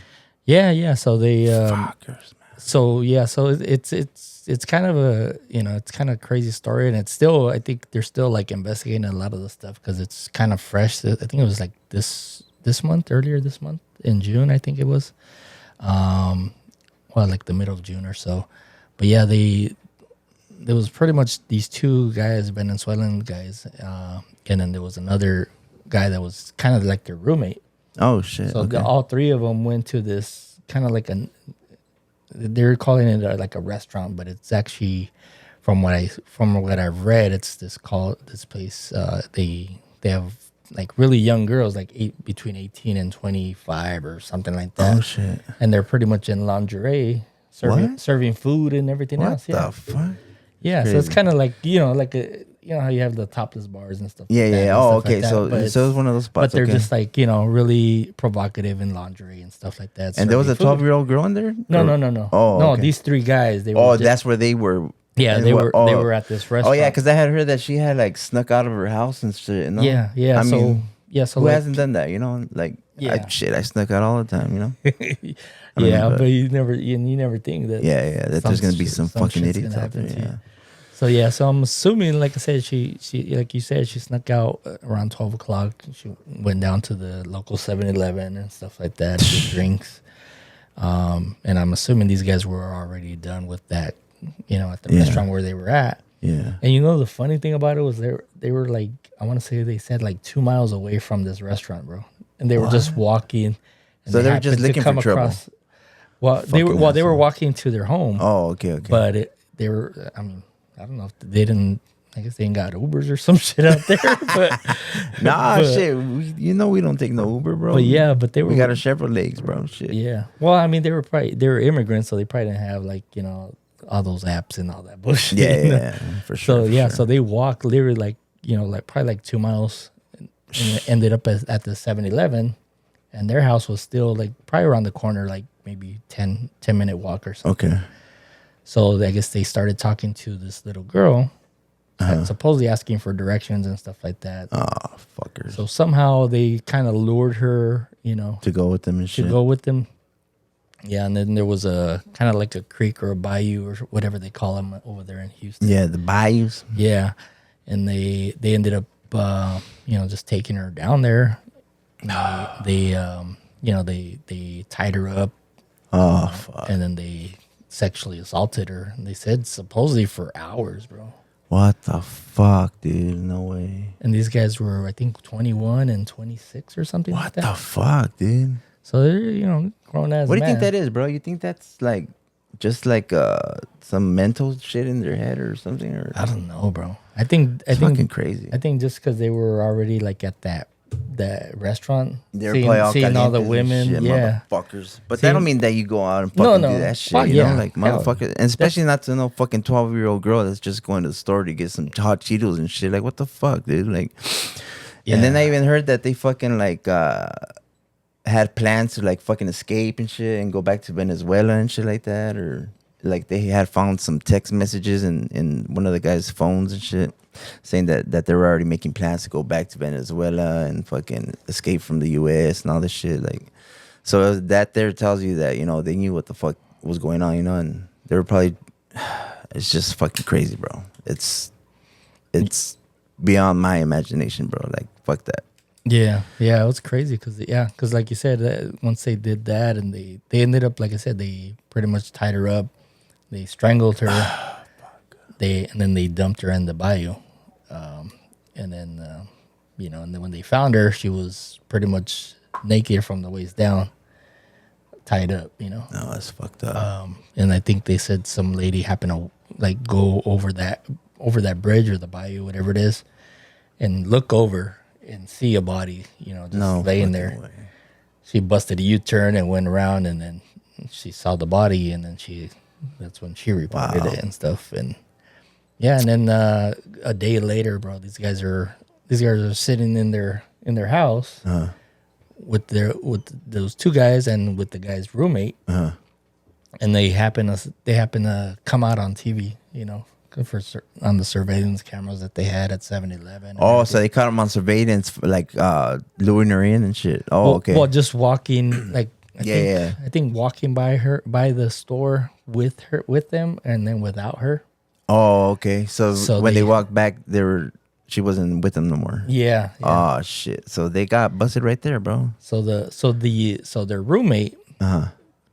Speaker 1: Yeah. So they
Speaker 2: Fuckers, man.
Speaker 1: So it's kind of a it's kind of crazy story, and it's still, I think they're still like investigating a lot of the stuff because it's kind of fresh. I think it was like earlier this month in June, I think it was, like the middle of June or so. But yeah, there was pretty much these two guys, Venezuelan guys, and then there was another guy that was kind of like their roommate.
Speaker 2: Oh shit.
Speaker 1: So
Speaker 2: okay.
Speaker 1: all three of them went to this kind of like they're calling it like a restaurant, but it's actually from what I've read, it's this place. They have like really young girls, like between 18 and 25 or something like that.
Speaker 2: Oh shit!
Speaker 1: And they're pretty much in lingerie, serving food and everything
Speaker 2: What
Speaker 1: else. Yeah,
Speaker 2: the fuck?
Speaker 1: yeah. So it's kind of like like how you have the topless bars and stuff.
Speaker 2: Yeah,
Speaker 1: like that
Speaker 2: yeah.
Speaker 1: and
Speaker 2: Oh,
Speaker 1: stuff
Speaker 2: okay.
Speaker 1: like that.
Speaker 2: So it's one of those spots.
Speaker 1: But they're
Speaker 2: okay.
Speaker 1: just like really provocative in lingerie and stuff like that.
Speaker 2: And there was a
Speaker 1: serving food.
Speaker 2: 12-year-old girl in there.
Speaker 1: No.
Speaker 2: Oh,
Speaker 1: no.
Speaker 2: okay.
Speaker 1: These three guys. They were.
Speaker 2: Oh, that's where they were.
Speaker 1: Yeah,
Speaker 2: and
Speaker 1: they
Speaker 2: what-
Speaker 1: were at this restaurant.
Speaker 2: Oh yeah, because I had heard that she had like snuck out of her house and shit. No?
Speaker 1: Yeah.
Speaker 2: I mean,
Speaker 1: So
Speaker 2: who
Speaker 1: like,
Speaker 2: hasn't done that? You know, like
Speaker 1: Yeah.
Speaker 2: I snuck out all the time. You know.
Speaker 1: yeah,
Speaker 2: but-
Speaker 1: but you never think that.
Speaker 2: Yeah. That there's gonna be some fucking
Speaker 1: shit's
Speaker 2: idiots
Speaker 1: gonna
Speaker 2: out there.
Speaker 1: happen to you.
Speaker 2: Yeah.
Speaker 1: So I'm assuming, like I said, she like you said, she snuck out around 12 o'clock. She went down to the local 7-Eleven and stuff like that, get drinks. And I'm assuming these guys were already done with that, at the restaurant where they were at.
Speaker 2: Yeah.
Speaker 1: And the funny thing about it was they were like, I want to say they said like 2 miles away from this restaurant, bro. And they were just walking. And
Speaker 2: So they were just
Speaker 1: happened to
Speaker 2: looking for
Speaker 1: come
Speaker 2: trouble.
Speaker 1: across- Well, they were
Speaker 2: asshole.
Speaker 1: walking to their home.
Speaker 2: Oh, okay.
Speaker 1: But they were, I mean, I don't know if they didn't, I guess they ain't got Ubers or some shit out there. But
Speaker 2: Nah,
Speaker 1: but-
Speaker 2: shit. We don't take no Uber, bro.
Speaker 1: but they were.
Speaker 2: we got our Chevrolets, bro. Shit.
Speaker 1: Yeah. Well, I mean, they were immigrants, so they probably didn't have like, all those apps and all that bullshit.
Speaker 2: Yeah, for sure.
Speaker 1: So,
Speaker 2: for
Speaker 1: yeah,
Speaker 2: sure.
Speaker 1: so they walked literally like, like probably like 2 miles and ended up at the 7-Eleven. And their house was still like probably around the corner, like maybe 10-minute walk or something.
Speaker 2: Okay.
Speaker 1: So I guess they started talking to this little girl, and supposedly asking for directions and stuff like that.
Speaker 2: Oh, fuckers.
Speaker 1: So somehow they kind of lured her,
Speaker 2: to go with them and shit.
Speaker 1: to go with them. Yeah, and then there was a kind of like a creek or a bayou or whatever they call them over there in Houston.
Speaker 2: Yeah, the bayous.
Speaker 1: Yeah, and they ended up, just taking her down there. They tied her up.
Speaker 2: Oh, fuck.
Speaker 1: And then they sexually assaulted her. And they said supposedly for hours, bro.
Speaker 2: What the fuck, dude? No way.
Speaker 1: And these guys were, I think, 21 and 26 or something like
Speaker 2: What
Speaker 1: that.
Speaker 2: the fuck, dude?
Speaker 1: So they're, grown as
Speaker 2: What do you
Speaker 1: man.
Speaker 2: think that is, bro? You think that's like just like some mental shit in their head or something? Or
Speaker 1: I don't know, bro. I think
Speaker 2: fucking crazy.
Speaker 1: I think just because they were already like at that restaurant,
Speaker 2: They're probably all
Speaker 1: seeing all the
Speaker 2: calientes and
Speaker 1: women,
Speaker 2: shit,
Speaker 1: yeah.
Speaker 2: motherfuckers. But that don't mean that you go out and
Speaker 1: No,
Speaker 2: fucking
Speaker 1: no.
Speaker 2: do that shit.
Speaker 1: Fuck
Speaker 2: You
Speaker 1: yeah.
Speaker 2: know, like
Speaker 1: Hell.
Speaker 2: motherfuckers, and especially not to no fucking 12-year-old girl that's just going to the store to get some hot Cheetos and shit. Like, what the fuck, dude? Like, and then I even heard that they fucking like had plans to like fucking escape and shit and go back to Venezuela and shit like that, or like they had found some text messages in one of the guys' phones and shit, saying that they were already making plans to go back to Venezuela and fucking escape from the U.S. and all this shit. Like, so that there tells you that they knew what the fuck was going on, and they were probably. It's just fucking crazy, bro. It's beyond my imagination, bro. Like, fuck that.
Speaker 1: Yeah, it was crazy because like you said, once they did that and they ended up, like I said, they pretty much tied her up, they strangled her, and then they dumped her in the bayou, and then and then when they found her, she was pretty much naked from the waist down, tied up,
Speaker 2: No, that's fucked up.
Speaker 1: and I think they said some lady happened to like go over that bridge or the bayou, whatever it is, and look over and see a body, just
Speaker 2: No
Speaker 1: laying
Speaker 2: fucking
Speaker 1: there.
Speaker 2: way.
Speaker 1: She busted a U-turn and went around, and then she saw the body, and then that's when she reported it and stuff. And yeah, and then a day later, bro, these guys are sitting in their house with those two guys and with the guy's roommate, and they happen to come out on TV, on the surveillance cameras that they had at 7-Eleven.
Speaker 2: Oh, so they caught him on surveillance, like luring her in and shit. Oh, okay.
Speaker 1: Well, just walking, like
Speaker 2: Yeah.
Speaker 1: I think walking by the store with them, and then without her.
Speaker 2: Oh, okay. So when they
Speaker 1: they-
Speaker 2: walked back, she wasn't with them no more.
Speaker 1: Yeah.
Speaker 2: Oh shit! So they got busted right there, bro.
Speaker 1: So their roommate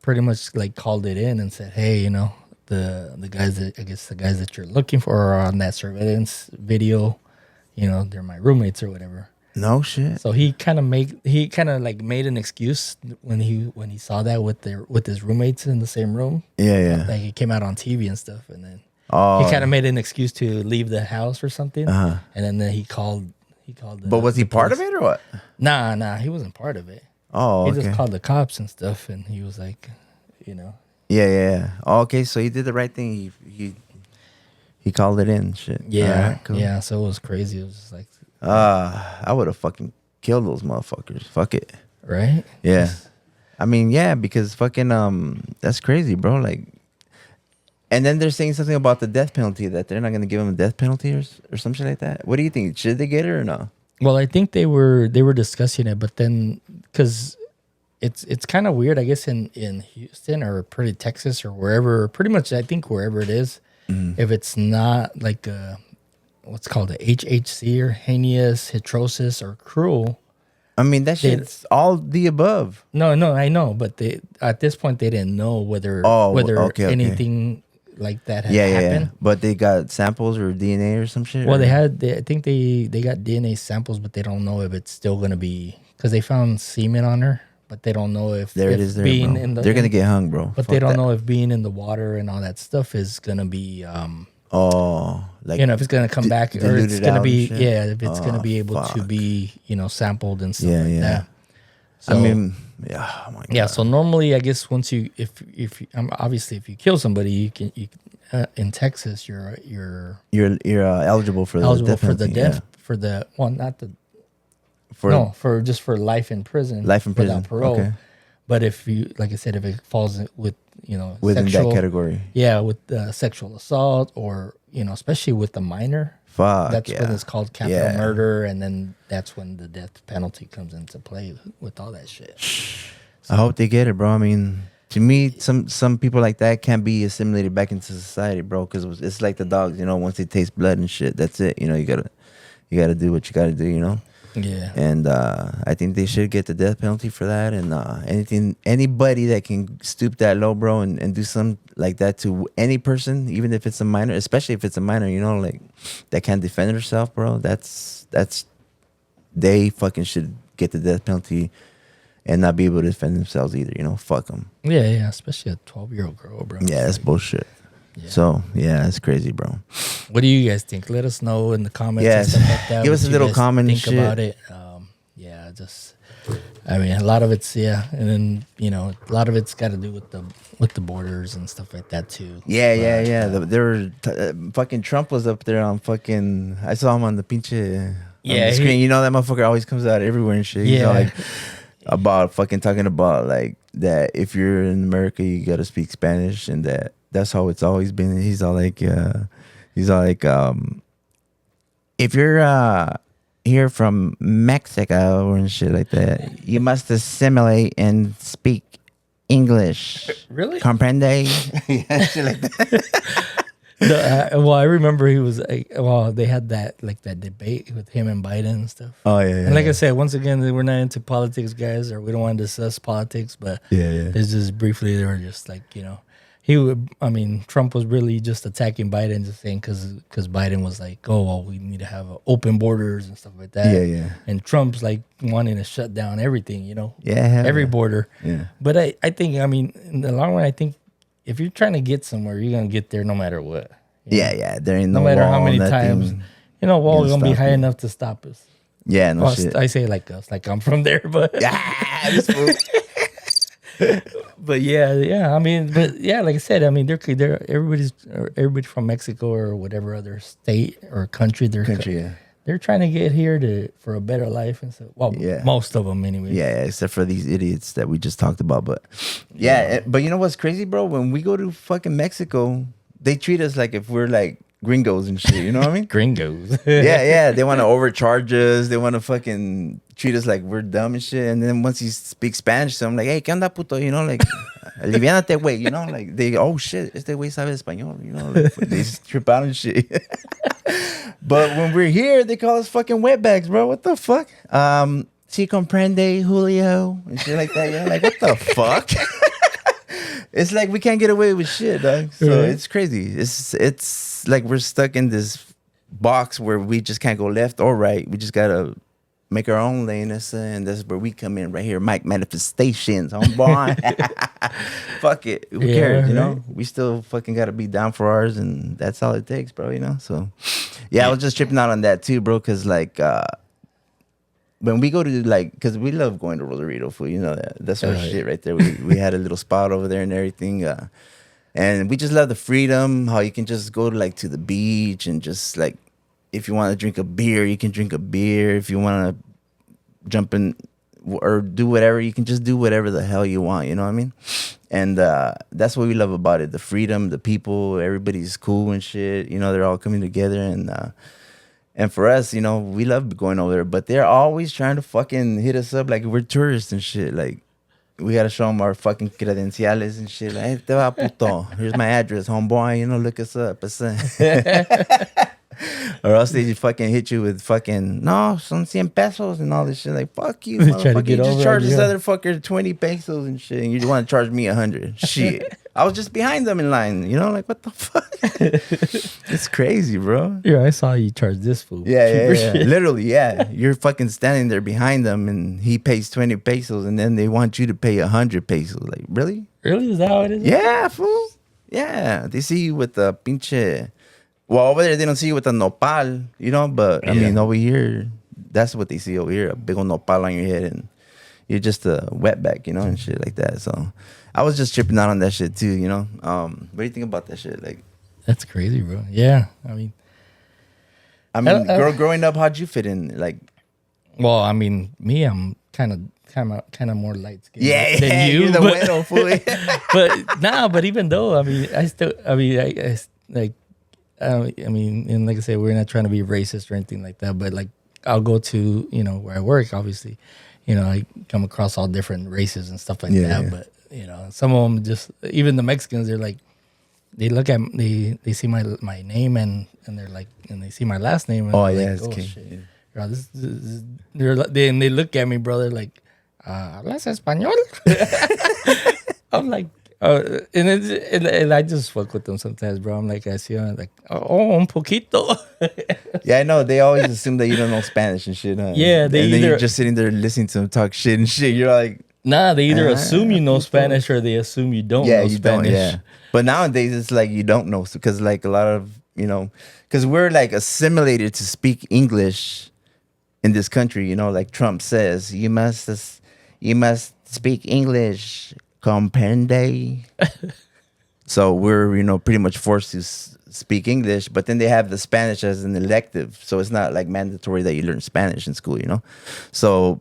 Speaker 1: pretty much like called it in and said, hey, the guys that you're looking for are on that surveillance video, they're my roommates or whatever.
Speaker 2: No shit.
Speaker 1: So he kind of made an excuse when he saw that with his roommates in the same room.
Speaker 2: Yeah.
Speaker 1: Like it came out on TV and stuff, and then
Speaker 2: Oh,
Speaker 1: he kind of made an excuse to leave the house or something,
Speaker 2: Uh-huh.
Speaker 1: and then he called.
Speaker 2: but was he
Speaker 1: the
Speaker 2: part of
Speaker 1: police.
Speaker 2: it or what?
Speaker 1: Nah, he wasn't part of it.
Speaker 2: Oh,
Speaker 1: He
Speaker 2: okay.
Speaker 1: just called the cops and stuff, and he was like, you know,
Speaker 2: Yeah. Oh, okay, so he did the right thing. He called it in. Shit.
Speaker 1: yeah,
Speaker 2: Alright, cool.
Speaker 1: yeah. So it was crazy. It was just like,
Speaker 2: I would have fucking killed those motherfuckers. Fuck it.
Speaker 1: right?
Speaker 2: Yeah. I mean, yeah, because fucking that's crazy, bro. Like, and then they're saying something about the death penalty, that they're not gonna give him a death penalty or some shit like that. What do you think? Should they get it or no?
Speaker 1: Well, I think they were discussing it, but then because it's kind of weird, I guess in Houston or pretty Texas or wherever, pretty much I think wherever it is, if it's not like what's called a HHC or heinous, heterosis or cruel.
Speaker 2: I mean, that shit's all the above.
Speaker 1: No, I know, but they at this point they didn't know whether
Speaker 2: okay.
Speaker 1: anything like that had
Speaker 2: Yeah.
Speaker 1: happened.
Speaker 2: But they got samples or DNA or some shit.
Speaker 1: Well,
Speaker 2: or?
Speaker 1: I think they got DNA samples, but they don't know if it's still gonna be because they found semen on her, but they don't know if
Speaker 2: There
Speaker 1: if
Speaker 2: it is. There,
Speaker 1: being
Speaker 2: bro.
Speaker 1: in the
Speaker 2: They're gonna get hung, bro.
Speaker 1: but
Speaker 2: Fuck
Speaker 1: they don't
Speaker 2: that.
Speaker 1: know if being in the water and all that stuff is gonna be
Speaker 2: Oh, like
Speaker 1: if it's gonna come back or it's
Speaker 2: diluted
Speaker 1: gonna
Speaker 2: out
Speaker 1: be
Speaker 2: and shit?
Speaker 1: if it's gonna be able to
Speaker 2: fuck.
Speaker 1: be sampled and stuff
Speaker 2: Yeah,
Speaker 1: like
Speaker 2: yeah.
Speaker 1: that.
Speaker 2: I
Speaker 1: So,
Speaker 2: mean, yeah. Oh my God.
Speaker 1: yeah. So normally, I guess once you obviously if you kill somebody, you can in Texas you're
Speaker 2: You're eligible for
Speaker 1: eligible
Speaker 2: the death
Speaker 1: for the
Speaker 2: penalty,
Speaker 1: death
Speaker 2: yeah.
Speaker 1: for the not the
Speaker 2: For
Speaker 1: for just for life in prison.
Speaker 2: life in prison.
Speaker 1: without parole.
Speaker 2: Okay.
Speaker 1: But if you, like I said, if it falls with
Speaker 2: Within
Speaker 1: sexual,
Speaker 2: that category.
Speaker 1: yeah, with sexual assault or especially with the minor,
Speaker 2: Fuck.
Speaker 1: that's
Speaker 2: yeah.
Speaker 1: when it's called capital
Speaker 2: Yeah.
Speaker 1: murder, and then that's when the death penalty comes into play with all that shit.
Speaker 2: I hope they get it, bro. I mean, to me, some people like that can't be assimilated back into society, bro. Because it's like the dogs, Once they taste blood and shit, that's it. You gotta do what you gotta do,
Speaker 1: Yeah,
Speaker 2: And I think they should get the death penalty for that. And anybody that can stoop that low, bro, and do something like that to any person, even if it's a minor, especially if it's a minor, like that can't defend herself, bro. That's they fucking should get the death penalty and not be able to defend themselves either. Fuck them.
Speaker 1: yeah, especially a 12-year-old girl, bro.
Speaker 2: Yeah, that's bullshit. So yeah, it's crazy, bro.
Speaker 1: What do you guys think? Let us know in the comments.
Speaker 2: Yes.
Speaker 1: And stuff like that.
Speaker 2: Give
Speaker 1: what
Speaker 2: us a
Speaker 1: you
Speaker 2: little
Speaker 1: guys
Speaker 2: comment and
Speaker 1: Think
Speaker 2: shit.
Speaker 1: about it. Yeah, I mean, a lot of it's and then a lot of it's got to do with the borders and stuff like that too.
Speaker 2: Yeah. There were fucking Trump was up there on fucking. I saw him on the pinche on
Speaker 1: Yeah,
Speaker 2: the screen. That motherfucker always comes out everywhere and shit. He's all like about fucking talking about like that if you're in America you gotta speak Spanish and that's how it's always been. He's all like if you're here from Mexico and shit like that, you must assimilate and speak English.
Speaker 1: Really?
Speaker 2: Comprende? Yeah, shit like that.
Speaker 1: Well, I remember he was they had that debate with him and Biden and stuff.
Speaker 2: Oh yeah.
Speaker 1: And like I said, once again, we're not into politics, guys, or we don't want to discuss politics. But
Speaker 2: Yeah.
Speaker 1: it's just briefly they were just like Trump was really just attacking Biden, just saying because Biden was like, oh well, we need to have open borders and stuff like that.
Speaker 2: Yeah.
Speaker 1: And Trump's like wanting to shut down everything,
Speaker 2: Yeah, hell
Speaker 1: every
Speaker 2: yeah.
Speaker 1: border.
Speaker 2: Yeah.
Speaker 1: But I think in the long run, I think if you're trying to get somewhere, you're gonna get there no matter what.
Speaker 2: Yeah. There ain't
Speaker 1: No
Speaker 2: no
Speaker 1: matter how
Speaker 2: wall,
Speaker 1: many
Speaker 2: nothing.
Speaker 1: times, wall is gonna be
Speaker 2: stop
Speaker 1: high
Speaker 2: you.
Speaker 1: enough to stop us.
Speaker 2: Yeah, no
Speaker 1: Well,
Speaker 2: shit.
Speaker 1: I say like us, like I'm from there, but
Speaker 2: Yeah, this fool.
Speaker 1: but yeah. I mean, but yeah, like I said, I mean, they're everybody from Mexico or whatever other state or country
Speaker 2: Yeah.
Speaker 1: they're trying to get here for a better life and so
Speaker 2: Yeah.
Speaker 1: most of them anyway.
Speaker 2: Yeah, except for these idiots that we just talked about. But but you know what's crazy, bro? When we go to fucking Mexico, they treat us like if we're like gringos and shit. You know what I mean?
Speaker 1: Gringos.
Speaker 2: Yeah. They want to overcharge us. They want to fucking treat us like we're dumb and shit. And then once he speaks Spanish, so I'm like, hey, ¿qué onda, puto? Like, aliviánate, güey. Like they, oh shit, este güey sabe español. Like, they just trip out and shit. But when we're here, they call us fucking wetbags, bro. What the fuck? Si comprende, Julio, and shit like that. Like, what the fuck? It's like we can't get away with shit, dog. So
Speaker 1: Right.
Speaker 2: it's crazy. It's like we're stuck in this box where we just can't go left or right. We just gotta make our own lane, and that's where we come in right here. Mike Manifestations, homeboy. Fuck it. Who
Speaker 1: Yeah,
Speaker 2: cares, you
Speaker 1: right.
Speaker 2: know? We still fucking got to be down for ours, and that's all it takes, bro, you know? So, yeah, I was just tripping out on that too, bro, because, like, when we go to, like, because we love going to Rosarito, food, you know that. That's our shit right there. We had a little spot over there and everything. And we just love the freedom, how you can just go to, like, to the beach and just, like, if you want to drink a beer, you can drink a beer. If you want to jump in or do whatever, you can just do whatever the hell you want. You know what I mean? And that's what we love about it. The freedom, the people, everybody's cool and shit. You know, they're all coming together. And for us, you know, we love going over there. But they're always trying to fucking hit us up like we're tourists and shit. Like, we got to show them our fucking credenciales and shit. Like, hey, te va, puto. Here's my address, homeboy. You know, look us up. Or else they just fucking hit you with fucking, no, son 100 pesos and all this shit. Like, fuck you,
Speaker 1: Try to
Speaker 2: motherfucker.
Speaker 1: get
Speaker 2: You just
Speaker 1: over
Speaker 2: charge
Speaker 1: it,
Speaker 2: this
Speaker 1: yeah.
Speaker 2: other fucker 20 pesos and shit. And you want to charge me 100. Shit. I was just behind them in line. You know, like, what the fuck? It's crazy, bro.
Speaker 1: Yeah, I saw you charge this fool.
Speaker 2: Yeah. Literally, yeah. You're fucking standing there behind them and he pays 20 pesos and then they want you to pay 100 pesos. Like, really?
Speaker 1: Really? Is that how it is?
Speaker 2: Yeah, fool. Yeah. They see you with the pinche. Well, over there, they don't see you with a nopal, you know, but I mean, over here, that's what they see over here, a big old nopal on your head, and you're just a wetback, you know, and shit like that. So I was just tripping out on that shit, too, you know. What do you think about that shit? Like,
Speaker 1: That's crazy, bro. Yeah. I mean,
Speaker 2: growing up, how'd you fit in? Like,
Speaker 1: well, I mean, me, I'm kind of more light skinned
Speaker 2: yeah,
Speaker 1: than you.
Speaker 2: you're the
Speaker 1: but,
Speaker 2: widow, fool.
Speaker 1: but even though, I mean, I like, I mean, and like I said, we're not trying to be racist or anything like that, but like, I'll go to, you know, where I work, obviously, you know, I come across all different races and stuff like that.
Speaker 2: Yeah.
Speaker 1: But, you know, some of them just, even the Mexicans, they're like, they look at, they see my name and they're like, and they see my last name. And
Speaker 2: Oh,
Speaker 1: they're
Speaker 2: yeah,
Speaker 1: like,
Speaker 2: it's king.
Speaker 1: shit. Bro, they look at me, brother, like, ¿hablas español? I'm like, and I just fuck with them sometimes, bro. I'm like, I see them, like, oh, un poquito.
Speaker 2: Yeah, I know. They always assume that you don't know Spanish and shit, huh?
Speaker 1: Yeah,
Speaker 2: and then you're just sitting there listening to them talk shit and shit. You're like,
Speaker 1: Nah, they either assume you know Spanish or they assume you don't know
Speaker 2: you
Speaker 1: Spanish.
Speaker 2: don't, yeah. But nowadays, it's like you don't know. Because, like, a lot of, you know, because we're, like, assimilated to speak English in this country, you know, like Trump says, you must speak English, comprende. So we're, you know, pretty much forced to speak English, but then they have the Spanish as an elective. So it's not, like, mandatory that you learn Spanish in school, you know? So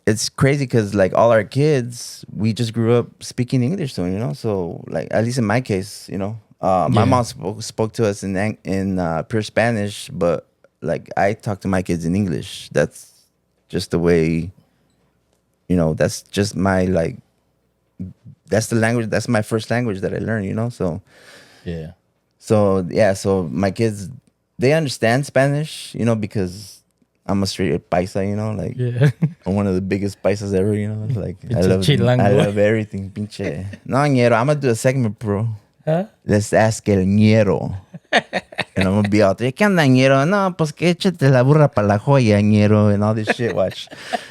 Speaker 2: it's crazy because, like, all our kids, we just grew up speaking English to them, you know? So, like, at least in my case, you know, my mom spoke to us in pure Spanish, but, like, I talk to my kids in English. That's just the way, you know, that's just my, like, that's the language, that's my first language that I learned, you know? So,
Speaker 1: Yeah.
Speaker 2: so my kids, they understand Spanish, you know, because I'm a straight paisa, you know, like,
Speaker 1: Yeah.
Speaker 2: I'm one of the biggest paisas ever, you know. Like, I
Speaker 1: Pinche chilango.
Speaker 2: love everything, pinche. No, ñero, I'm gonna do a segment, bro.
Speaker 1: Huh?
Speaker 2: Let's ask el ñero. And I'm gonna be out there, ¿qué onda, ñero? No, pues que échate la burra pa' la joya, ñero, and all this shit. Watch.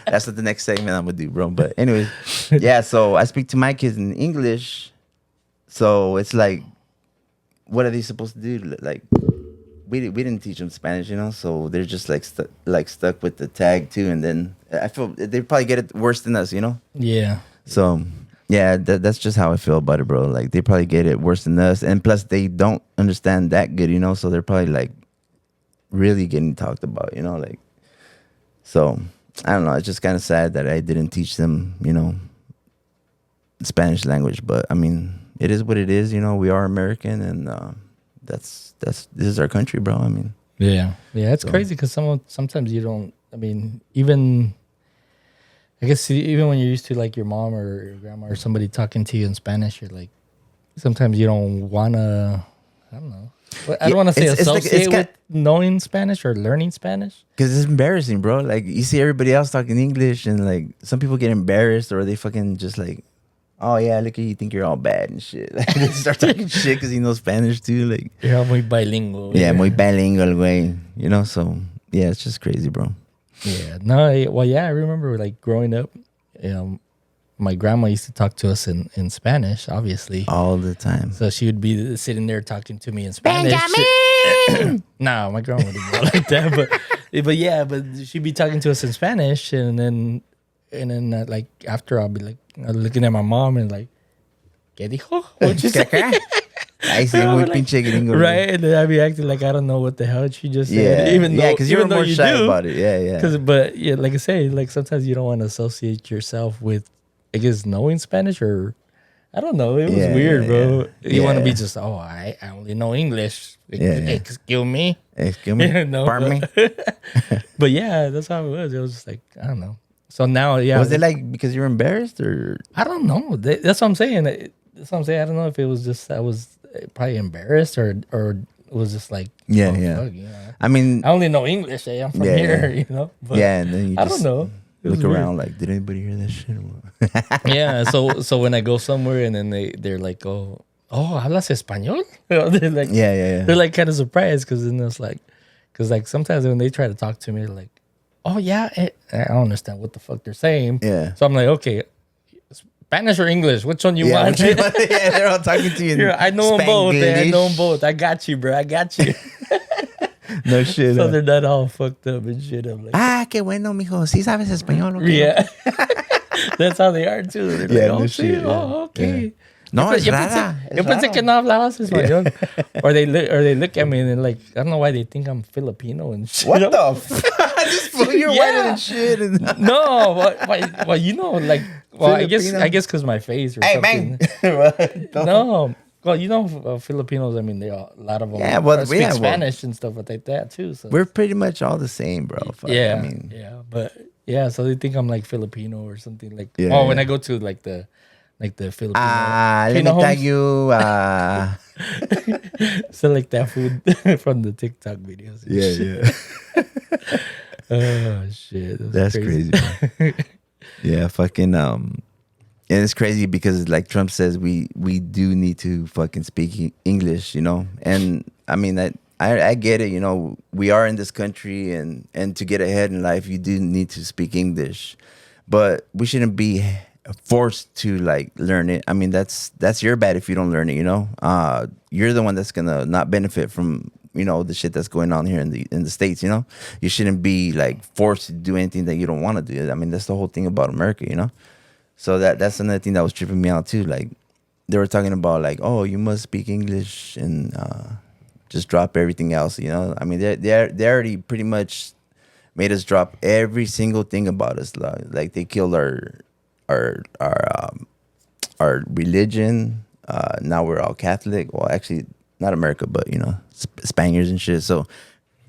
Speaker 2: That's what the next segment I'm gonna do, bro. But anyways, yeah, so I speak to my kids in English. So it's like, what are they supposed to do? Like, we didn't teach them Spanish, you know, so they're just like stuck with the tag too, and then I feel they probably get it worse than us, you know.
Speaker 1: Yeah.
Speaker 2: So yeah, that's just how I feel about it, bro. Like, they probably get it worse than us, and plus they don't understand that good, you know. So they're probably like really getting talked about, you know, like. So I don't know. It's just kind of sad that I didn't teach them, you know, Spanish language, but I mean, it is what it is, you know. We are American, and this is our country, bro. I mean,
Speaker 1: Yeah. It's crazy because sometimes you don't. I mean, even I guess even when you're used to like your mom or your grandma or somebody talking to you in Spanish, you're like, sometimes you don't wanna. I don't know. I don't want to say associate with knowing Spanish or learning Spanish.
Speaker 2: because it's embarrassing, bro. Like, you see everybody else talking English, and like some people get embarrassed, or they fucking just like, oh yeah, look at you, think you're all bad and shit. Like, they start talking shit because you know Spanish too. Like,
Speaker 1: You're muy bilingual.
Speaker 2: yeah, muy bilingual way, you know. So yeah, it's just crazy, bro.
Speaker 1: Yeah. No. Well, yeah. I remember like growing up. My grandma used to talk to us in Spanish, obviously.
Speaker 2: All the time.
Speaker 1: So she would be sitting there talking to me in Spanish. No, my grandma wouldn't go like that. But yeah, but she'd be talking to us in Spanish, and then like after I'll be like looking at my mom and like, ¿qué dijo? What'd you say?
Speaker 2: I see muy pinche gringo.
Speaker 1: Right, and then I'd be acting like I don't know what the hell she just said.
Speaker 2: Yeah,
Speaker 1: Even though,
Speaker 2: because you were more shy
Speaker 1: do.
Speaker 2: about it. Yeah.
Speaker 1: But yeah, like I say, like sometimes you don't want to associate yourself with, I guess, knowing Spanish or I don't know. It was weird, bro. You want to be just, I only know English. Excuse me.
Speaker 2: Excuse me. Pardon me.
Speaker 1: But yeah, that's how it was. It was just like, I don't know. So now, yeah.
Speaker 2: Was it like because you were embarrassed or?
Speaker 1: I don't know. That's what I'm saying. That's what I'm saying. I don't know if it was just I was probably embarrassed or it was just like, fuck,
Speaker 2: I mean,
Speaker 1: I only know English. I'm from here, you know. But
Speaker 2: and then you just
Speaker 1: I don't know.
Speaker 2: Look around like, did anybody hear that shit?
Speaker 1: Yeah. So when I go somewhere and then they're like, oh, hablas español? They're like,
Speaker 2: yeah.
Speaker 1: They're like kind of surprised because then it's like, because like sometimes when they try to talk to me, they're like, oh yeah, I don't understand what the fuck they're saying.
Speaker 2: Yeah.
Speaker 1: So I'm like, okay, Spanish or English? Which one you want?
Speaker 2: Yeah, they're all talking to you.
Speaker 1: I know them both. I know them both. I got you, bro. I got you.
Speaker 2: No shit.
Speaker 1: So they're not all fucked up and shit. I'm like,
Speaker 2: qué bueno, mijo. Sí sabes español. Okay?
Speaker 1: Yeah. That's how they are too. They're like,
Speaker 2: shit.
Speaker 1: Okay.
Speaker 2: Yeah. No, es rara.
Speaker 1: Yo pensé que no hablabas español. Or they look at me and they're like, I don't know why they think I'm Filipino and shit.
Speaker 2: What the fuck? Just you're whiter than shit.
Speaker 1: No, well, you know, like, well,
Speaker 2: Filipino.
Speaker 1: I guess because my face or something.
Speaker 2: Man.
Speaker 1: No. Well, you know, Filipinos, I mean, a lot of them speak Spanish and stuff like that, too. So
Speaker 2: we're pretty much all the same, bro. Fuck,
Speaker 1: yeah,
Speaker 2: I mean,
Speaker 1: but yeah, so they think I'm like Filipino or something like.
Speaker 2: Yeah,
Speaker 1: when I go to like the Filipino.
Speaker 2: let me tell you.
Speaker 1: So like that food from the TikTok videos.
Speaker 2: Yeah.
Speaker 1: Oh shit,
Speaker 2: that's crazy. Yeah, fucking and it's crazy because like Trump says we do need to fucking speak English, you know? And I mean I get it, you know, we are in this country and to get ahead in life you do need to speak English. But we shouldn't be forced to like learn it. I mean that's your bad if you don't learn it, you know? You're the one that's gonna not benefit from, you know, the shit that's going on here in the States, you know? You shouldn't be like forced to do anything that you don't want to do. I mean, that's the whole thing about America, you know? So that's another thing that was tripping me out too. Like they were talking about like, oh, you must speak English and just drop everything else, you know? I mean, they already pretty much made us drop every single thing about us. Like they killed our religion. Now we're all Catholic. Well, actually, not America, but you know, Spaniards and shit. So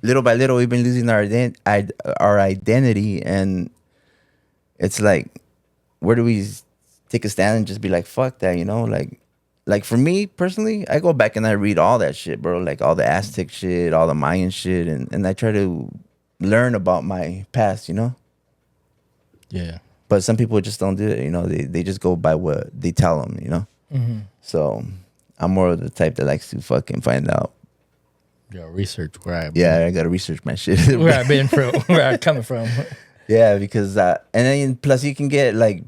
Speaker 2: little by little, we've been losing our identity, and it's like, where do we take a stand and just be like, fuck that, you know? Like for me personally, I go back and I read all that shit, bro. Like all the Aztec shit, all the Mayan shit, and I try to learn about my past, you know?
Speaker 1: Yeah.
Speaker 2: But some people just don't do it, you know? They just go by what they tell them, you know?
Speaker 1: Mm-hmm.
Speaker 2: So I'm more of the type that likes to fucking find out.
Speaker 1: Yeah, research where I've
Speaker 2: I gotta research my shit.
Speaker 1: where I've been from, where I'm coming from.
Speaker 2: Yeah, because and then plus you can get like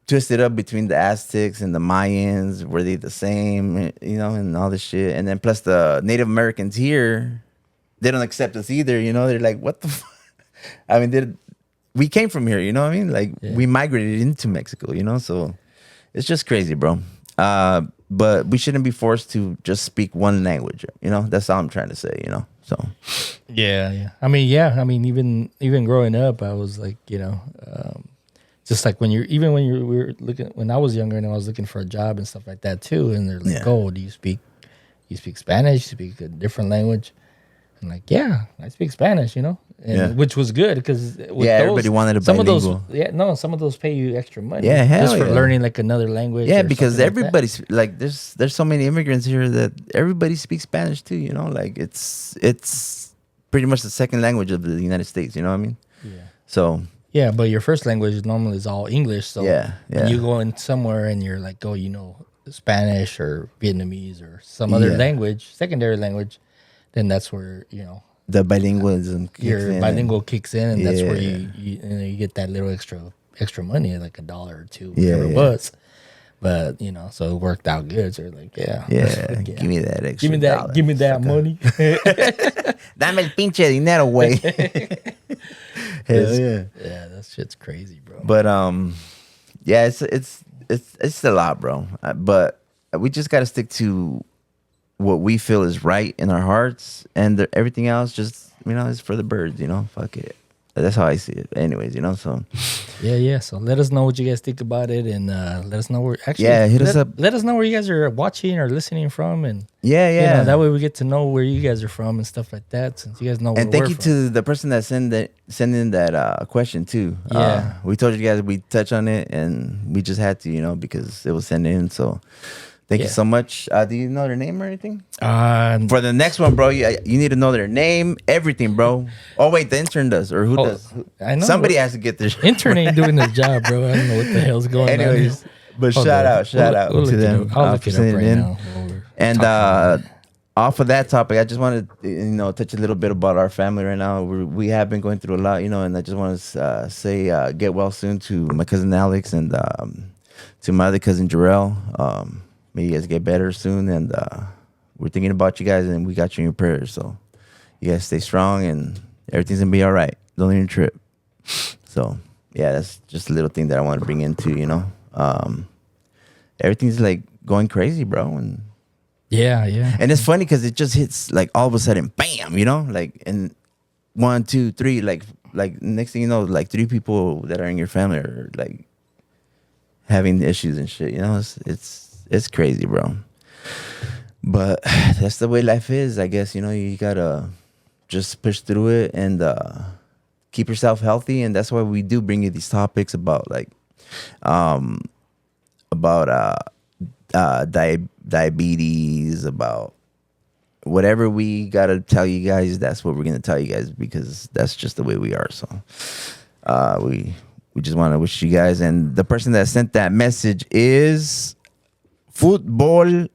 Speaker 2: twisted up between the Aztecs and the Mayans. Were they the same, you know, and all this shit? And then plus the Native Americans here, they don't accept us either, you know? They're like, what the fuck? I mean, we came from here, you know what I mean? Like we migrated into Mexico, you know? So it's just crazy, bro. But we shouldn't be forced to just speak one language, you know? That's all I'm trying to say, you know? So
Speaker 1: Yeah. I mean, even growing up, I was like, you know, just like when we were looking, when I was younger and I was looking for a job and stuff like that too, and they're like, oh, do you speak Spanish? You speak a different language? I'm like, yeah, I speak Spanish, you know, which was good because
Speaker 2: everybody wanted a bilingual.
Speaker 1: Some of those pay you extra money,
Speaker 2: just
Speaker 1: for learning like another language.
Speaker 2: Yeah, because everybody's like there's so many immigrants here that everybody speaks Spanish too, you know, like it's pretty much the second language of the United States, you know what I mean?
Speaker 1: Yeah.
Speaker 2: So
Speaker 1: yeah, but your first language normally is all English. So when you go in somewhere and you're like, oh, you know, Spanish or Vietnamese or some other language, secondary language, then that's where, you know,
Speaker 2: the bilingualism kicks
Speaker 1: your
Speaker 2: in.
Speaker 1: bilingual kicks in, and that's where
Speaker 2: Yeah.
Speaker 1: you get that little extra money, like $1 or $2,
Speaker 2: Yeah,
Speaker 1: whatever it
Speaker 2: yeah.
Speaker 1: was. But so it worked out good. So we're like,
Speaker 2: Yeah,
Speaker 1: yeah.
Speaker 2: give me that extra.
Speaker 1: Give me that money.
Speaker 2: Dame el pinche dinero, güey. Hell yeah.
Speaker 1: Yeah, that shit's crazy, bro.
Speaker 2: But yeah, it's a lot, bro. But we just got to stick to what we feel is right in our hearts, and everything else just is for the birds. Fuck it. That's how I see it. Anyways, so
Speaker 1: yeah. So let us know what you guys think about it, and let us know where. Actually,
Speaker 2: hit us up.
Speaker 1: Let us know where you guys are watching or listening from, and
Speaker 2: Yeah.
Speaker 1: that way we get to know where you guys are from and stuff like that. Since you guys know.
Speaker 2: And
Speaker 1: where
Speaker 2: thank you to the person that sent in that question too.
Speaker 1: Yeah.
Speaker 2: We told you guys we'd touch on it, and we just had to, because it was sent in. So thank you so much. Do you know their name or anything? For the next one, bro, you need to know their name, everything, bro. Oh wait, the intern does, or who does?
Speaker 1: I know.
Speaker 2: Somebody has to get this.
Speaker 1: Intern ain't doing his job, bro. I don't know what the hell's going on.
Speaker 2: Anyways, but shout out to them.
Speaker 1: I'll look it up right now.
Speaker 2: And off of that topic, I just wanted to touch a little bit about our family right now. We have been going through a lot, and I just want to say get well soon to my cousin Alex and to my other cousin Jarrell. May you guys get better soon, and we're thinking about you guys, and we got you in your prayers. So you guys stay strong, and everything's gonna be all right. Don't even trip. So yeah, that's just a little thing that I want to bring into. Everything's like going crazy, bro, and
Speaker 1: yeah.
Speaker 2: And it's funny because it just hits like all of a sudden, bam, like in 1, 2, 3, like next thing you know, like 3 people that are in your family are like having issues and shit. It's crazy, bro. But that's the way life is, I guess. You gotta just push through it and keep yourself healthy. And that's why we do bring you these topics about diabetes, about whatever we gotta tell you guys. That's what we're gonna tell you guys, because that's just the way we are. So we just want to wish you guys, and the person that sent that message is Football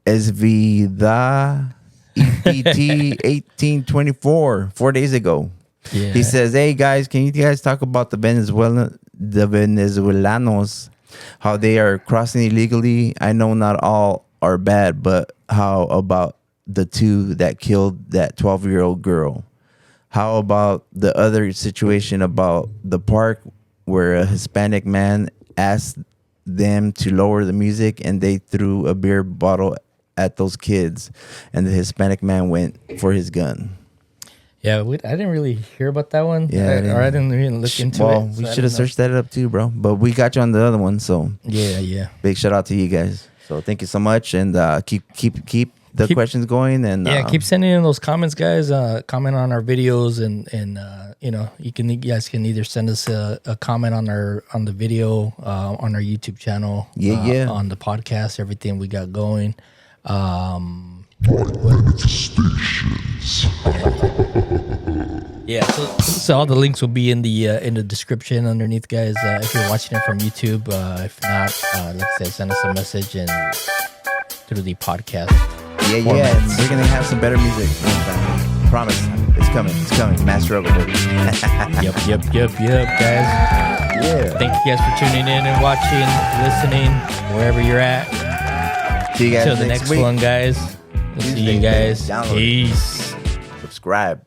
Speaker 2: es vida EPT 1824, 4 days ago.
Speaker 1: Yeah.
Speaker 2: He says, hey guys, can you guys talk about the Venezuelanos, how they are crossing illegally? I know not all are bad, but how about the 2 that killed that 12-year-old girl? How about the other situation about the park where a Hispanic man asked them to lower the music and they threw a beer bottle at those kids, and the Hispanic man went for his gun?
Speaker 1: Yeah, I didn't really hear about that one.
Speaker 2: Yeah,
Speaker 1: I didn't really look into it.
Speaker 2: Well, we should have searched that up too, bro. But we got you on the other one, so
Speaker 1: Yeah.
Speaker 2: big shout out to you guys. So thank you so much, and keep the questions going, and
Speaker 1: keep sending in those comments, guys. Comment on our videos, and you guys can either send us a comment on the video on our YouTube channel, on the podcast, everything we got going. Yeah, so all the links will be in the description underneath, guys. If you're watching it from YouTube, if not, like I said, send us a message and through the podcast.
Speaker 2: Yeah, and we're gonna have some better music next time. Promise, it's coming. Master of it, baby.
Speaker 1: Yep, guys.
Speaker 2: Yeah.
Speaker 1: Thank you guys for tuning in and watching, listening, wherever you're at.
Speaker 2: See you guys
Speaker 1: Till the next
Speaker 2: week.
Speaker 1: one, guys. We'll see you guys.
Speaker 2: Download.
Speaker 1: Peace.
Speaker 2: Subscribe.